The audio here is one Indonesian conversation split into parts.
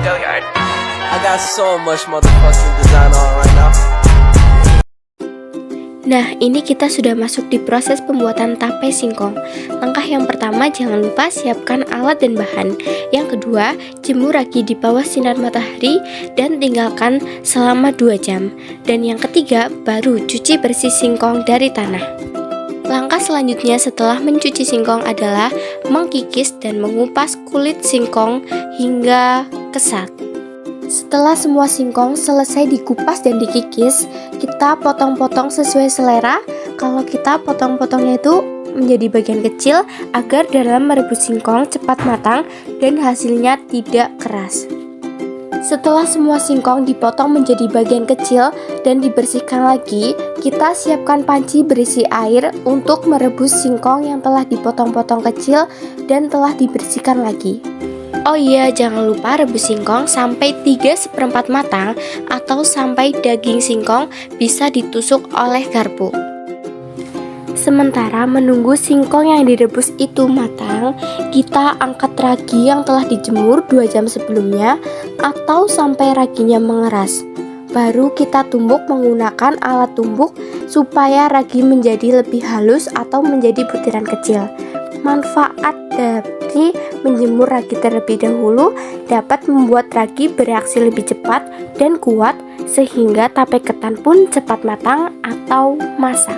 I got so much motherfucking design on right now. Nah, ini kita sudah masuk di proses pembuatan tape singkong. Langkah yang pertama, jangan lupa siapkan alat dan bahan. Yang kedua, jemur ragi di bawah sinar matahari dan tinggalkan selama 2 jam. Dan yang ketiga, baru cuci bersih singkong dari tanah. Langkah selanjutnya setelah mencuci singkong adalah mengkikis dan mengupas kulit singkong hingga kesat. Setelah semua singkong selesai dikupas dan dikikis, kita potong-potong sesuai selera. Kalau kita potong-potongnya itu menjadi bagian kecil agar dalam merebus singkong cepat matang dan hasilnya tidak keras. Setelah semua singkong dipotong menjadi bagian kecil dan dibersihkan lagi, kita siapkan panci berisi air untuk merebus singkong yang telah dipotong-potong kecil dan telah dibersihkan lagi. Oh iya, jangan lupa rebus singkong sampai 3/4 matang atau sampai daging singkong bisa ditusuk oleh garpu. Sementara menunggu singkong yang direbus itu matang, kita angkat ragi yang telah dijemur 2 jam sebelumnya atau sampai raginya mengeras. Baru kita tumbuk menggunakan alat tumbuk supaya ragi menjadi lebih halus atau menjadi butiran kecil. Manfaat dari menjemur ragi terlebih dahulu dapat membuat ragi bereaksi lebih cepat dan kuat sehingga tape ketan pun cepat matang atau masak.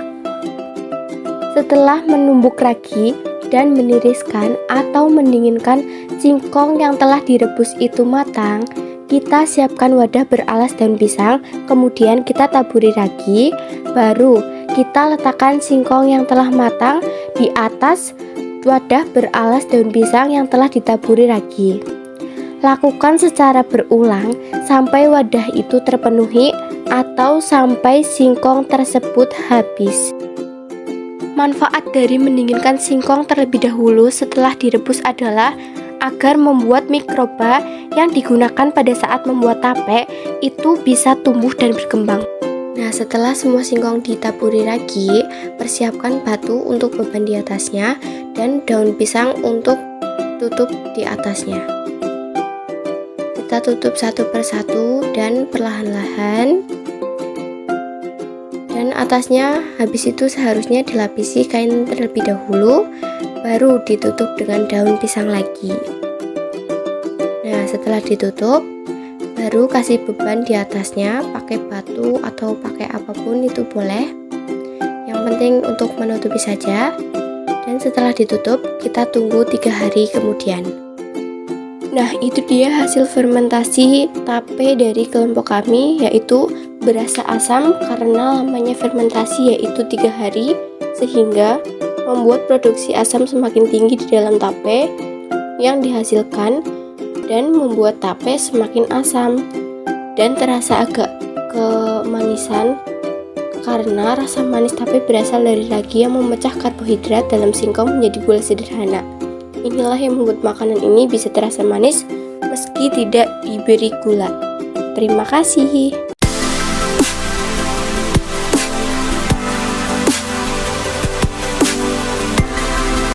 Setelah menumbuk ragi dan meniriskan atau mendinginkan singkong yang telah direbus itu matang, kita siapkan wadah beralas daun pisang, kemudian kita taburi ragi, baru kita letakkan singkong yang telah matang di atas wadah beralas daun pisang yang telah ditaburi ragi. Lakukan secara berulang sampai wadah itu terpenuhi atau sampai singkong tersebut habis. Manfaat dari mendinginkan singkong terlebih dahulu setelah direbus adalah agar membuat mikroba yang digunakan pada saat membuat tape itu bisa tumbuh dan berkembang. Nah, setelah semua singkong ditaburi ragi, persiapkan batu untuk beban di atasnya dan daun pisang untuk tutup di atasnya. Kita tutup satu persatu dan perlahan-lahan. Dan atasnya habis itu seharusnya dilapisi kain terlebih dahulu, baru ditutup dengan daun pisang lagi. Nah, setelah ditutup, baru kasih beban di atasnya, pakai batu atau pakai apapun itu boleh. Yang penting untuk menutupi saja. Dan setelah ditutup, kita tunggu 3 hari kemudian. Nah, itu dia hasil fermentasi tape dari kelompok kami, yaitu berasa asam karena lamanya fermentasi yaitu 3 hari, sehingga membuat produksi asam semakin tinggi di dalam tape yang dihasilkan dan membuat tape semakin asam dan terasa agak kemanisan karena rasa manis tape berasal dari ragi yang memecah karbohidrat dalam singkong menjadi gula sederhana. Inilah yang membuat makanan ini bisa terasa manis meski tidak diberi gula. Terima kasih.